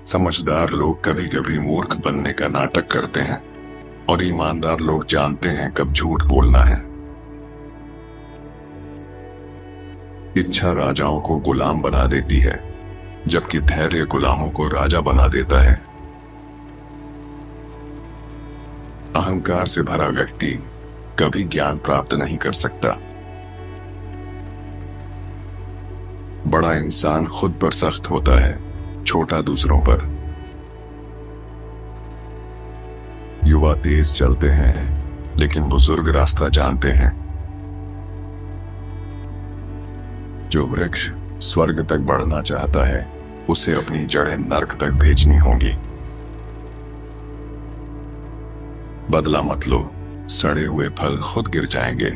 समझदार लोग कभी कभी मूर्ख बनने का नाटक करते हैं और ईमानदार लोग जानते हैं कब झूठ बोलना है। इच्छा राजाओं को गुलाम बना देती है, जबकि धैर्य गुलामों को राजा बना देता है। अहंकार से भरा व्यक्ति कभी ज्ञान प्राप्त नहीं कर सकता। बड़ा इंसान खुद पर सख्त होता है, छोटा दूसरों पर। युवा तेज चलते हैं, लेकिन बुजुर्ग रास्ता जानते हैं। जो वृक्ष स्वर्ग तक बढ़ना चाहता है, उसे अपनी जड़ें नर्क तक भेजनी होंगी। बदला मत लो, सड़े हुए फल खुद गिर जाएंगे।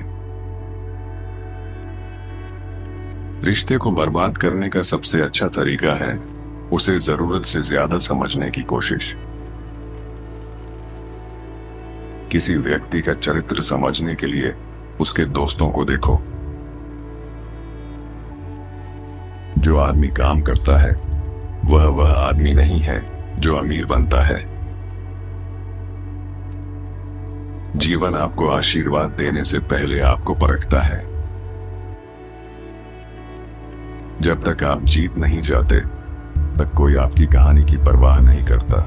रिश्ते को बर्बाद करने का सबसे अच्छा तरीका है उसे जरूरत से ज्यादा समझने की कोशिश। किसी व्यक्ति का चरित्र समझने के लिए उसके दोस्तों को देखो। जो आदमी काम करता है वह आदमी नहीं है जो अमीर बनता है। जीवन आपको आशीर्वाद देने से पहले आपको परखता है। जब तक आप जीत नहीं जाते तक कोई आपकी कहानी की परवाह नहीं करता।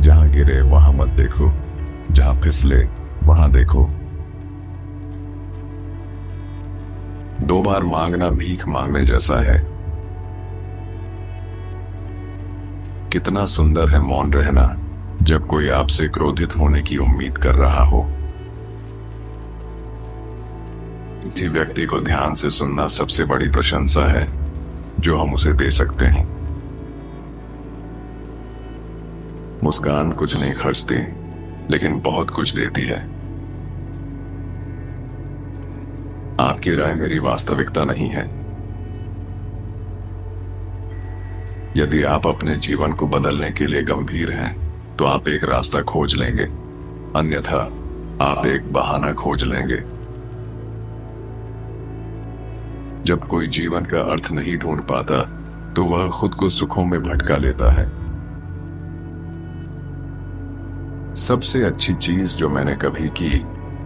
जहां गिरे वहां मत देखो, जहां फिसले वहां देखो। दो बार मांगना भीख मांगने जैसा है। कितना सुंदर है मौन रहना जब कोई आपसे क्रोधित होने की उम्मीद कर रहा हो। किसी व्यक्ति को ध्यान से सुनना सबसे बड़ी प्रशंसा है जो हम उसे दे सकते हैं। मुस्कान कुछ नहीं खर्चती, लेकिन बहुत कुछ देती है। आपकी राय मेरी वास्तविकता नहीं है। यदि आप अपने जीवन को बदलने के लिए गंभीर हैं, तो आप एक रास्ता खोज लेंगे, अन्यथा आप एक बहाना खोज लेंगे। जब कोई जीवन का अर्थ नहीं ढूंढ पाता, तो वह खुद को सुखों में भटका लेता है। सबसे अच्छी चीज जो मैंने कभी की,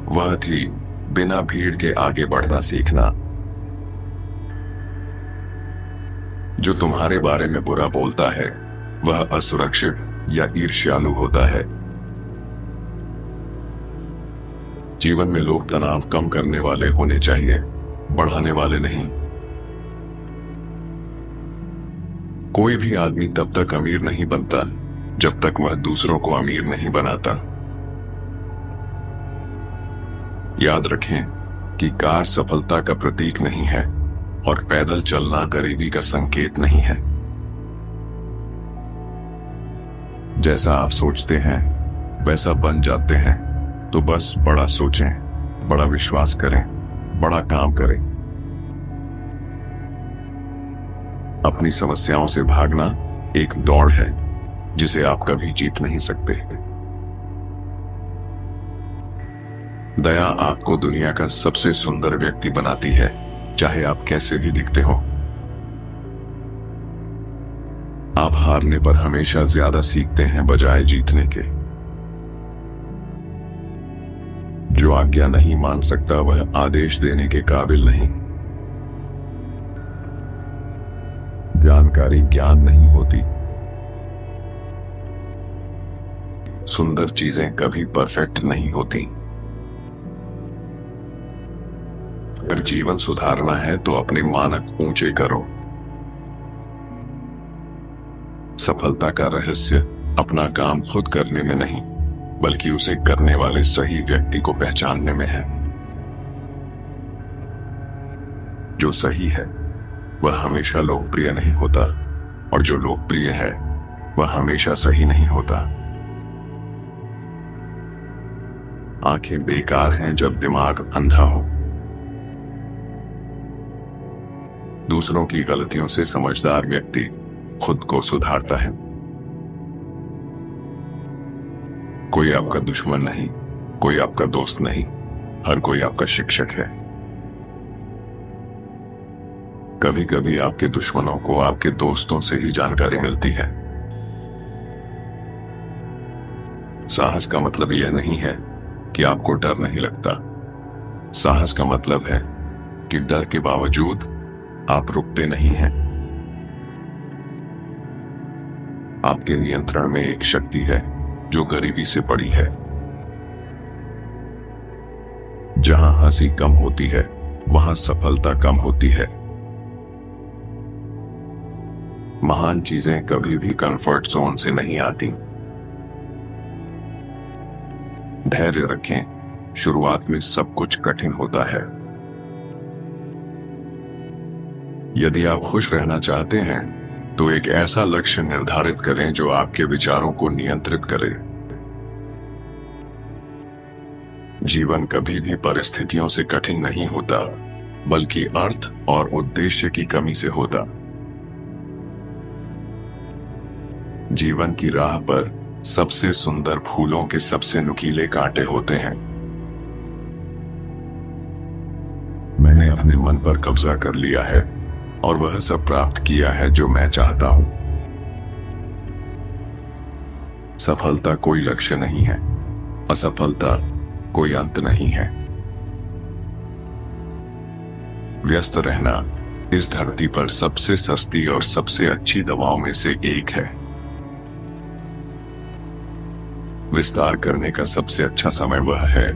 वह थी बिना भीड़ के आगे बढ़ना सीखना। जो तुम्हारे बारे में बुरा बोलता है, वह असुरक्षित या ईर्ष्यालु होता है। जीवन में लोग तनाव कम करने वाले होने चाहिए, बढ़ाने वाले नहीं। कोई भी आदमी तब तक अमीर नहीं बनता जब तक वह दूसरों को अमीर नहीं बनाता। याद रखें कि कार सफलता का प्रतीक नहीं है और पैदल चलना गरीबी का संकेत नहीं है। जैसा आप सोचते हैं वैसा बन जाते हैं। तो बस बड़ा सोचें, बड़ा विश्वास करें, बड़ा काम करें। अपनी समस्याओं से भागना एक दौड़ है जिसे आप कभी जीत नहीं सकते। दया आपको दुनिया का सबसे सुंदर व्यक्ति बनाती है, चाहे आप कैसे भी दिखते हो। आप हारने पर हमेशा ज्यादा सीखते हैं बजाय जीतने के। जो आज्ञा नहीं मान सकता वह आदेश देने के काबिल नहीं। जानकारी ज्ञान नहीं होती। सुंदर चीजें कभी परफेक्ट नहीं होती। अगर जीवन सुधारना है तो अपने मानक ऊंचे करो। सफलता का रहस्य अपना काम खुद करने में नहीं, बल्कि उसे करने वाले सही व्यक्ति को पहचानने में है। जो सही है वह हमेशा लोकप्रिय नहीं होता, और जो लोकप्रिय है वह हमेशा सही नहीं होता। आंखें बेकार हैं जब दिमाग अंधा हो। दूसरों की गलतियों से समझदार व्यक्ति खुद को सुधारता है। कोई आपका दुश्मन नहीं, कोई आपका दोस्त नहीं, हर कोई आपका शिक्षक है। कभी कभी आपके दुश्मनों को आपके दोस्तों से ही जानकारी मिलती है। साहस का मतलब यह नहीं है कि आपको डर नहीं लगता। साहस का मतलब है कि डर के बावजूद आप रुकते नहीं हैं। आपके नियंत्रण में एक शक्ति है जो गरीबी से बड़ी है। जहां हंसी कम होती है वहां सफलता कम होती है। महान चीजें कभी भी कंफर्ट जोन से नहीं आती। धैर्य रखें, शुरुआत में सब कुछ कठिन होता है। यदि आप खुश रहना चाहते हैं तो एक ऐसा लक्ष्य निर्धारित करें जो आपके विचारों को नियंत्रित करे। जीवन कभी भी परिस्थितियों से कठिन नहीं होता, बल्कि अर्थ और उद्देश्य की कमी से होता। जीवन की राह पर सबसे सुंदर फूलों के सबसे नुकीले कांटे होते हैं। मैंने अपने मन पर कब्जा कर लिया है और वह सब प्राप्त किया है जो मैं चाहता हूं। सफलता कोई लक्ष्य नहीं है, असफलता कोई अंत नहीं है। व्यस्त रहना इस धरती पर सबसे सस्ती और सबसे अच्छी दवाओं में से एक है। विस्तार करने का सबसे अच्छा समय वह है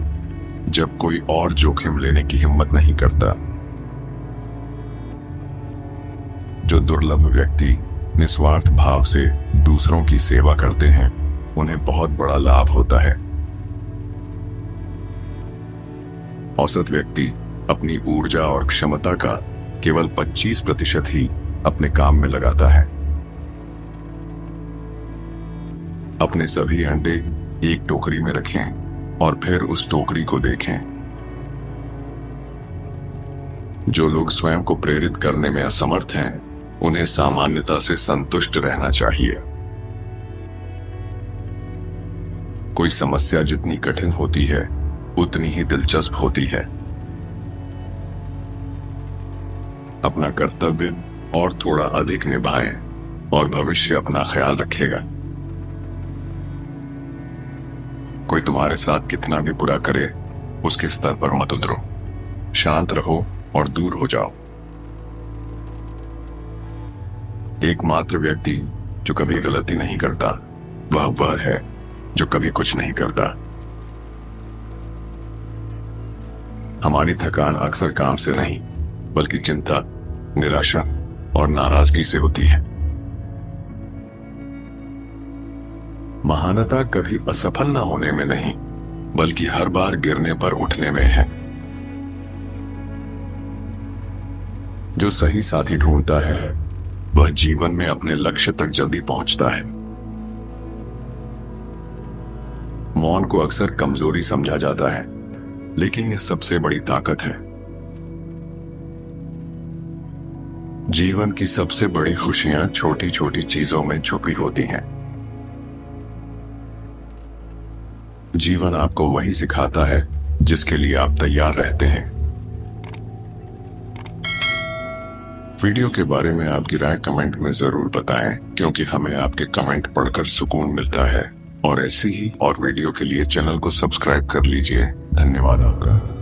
जब कोई और जोखिम लेने की हिम्मत नहीं करता। जो दुर्लभ व्यक्ति निस्वार्थ भाव से दूसरों की सेवा करते हैं उन्हें बहुत बड़ा लाभ होता है। औसत व्यक्ति अपनी ऊर्जा और क्षमता का केवल 25% ही अपने काम में लगाता है। अपने सभी अंडे एक टोकरी में रखें और फिर उस टोकरी को देखें। जो लोग स्वयं को प्रेरित करने में असमर्थ हैं उन्हें सामान्यता से संतुष्ट रहना चाहिए। कोई समस्या जितनी कठिन होती है उतनी ही दिलचस्प होती है। अपना कर्तव्य और थोड़ा अधिक निभाएं और भविष्य अपना ख्याल रखेगा। कोई तुम्हारे साथ कितना भी बुरा करे उसके स्तर पर मत उतरो। शांत रहो और दूर हो जाओ। एकमात्र व्यक्ति जो कभी गलती नहीं करता वह है जो कभी कुछ नहीं करता। हमारी थकान अक्सर काम से नहीं बल्कि चिंता, निराशा और नाराजगी से होती है। महानता कभी असफल न होने में नहीं बल्कि हर बार गिरने पर उठने में है। जो सही साथी ढूंढता है वह जीवन में अपने लक्ष्य तक जल्दी पहुंचता है। मौन को अक्सर कमजोरी समझा जाता है लेकिन यह सबसे बड़ी ताकत है। जीवन की सबसे बड़ी खुशियां छोटी छोटी चीजों में छुपी होती हैं। जीवन आपको वही सिखाता है जिसके लिए आप तैयार रहते हैं। वीडियो के बारे में आपकी राय कमेंट में जरूर बताएं क्योंकि हमें आपके कमेंट पढ़कर सुकून मिलता है। और ऐसी ही और वीडियो के लिए चैनल को सब्सक्राइब कर लीजिए। धन्यवाद आपका।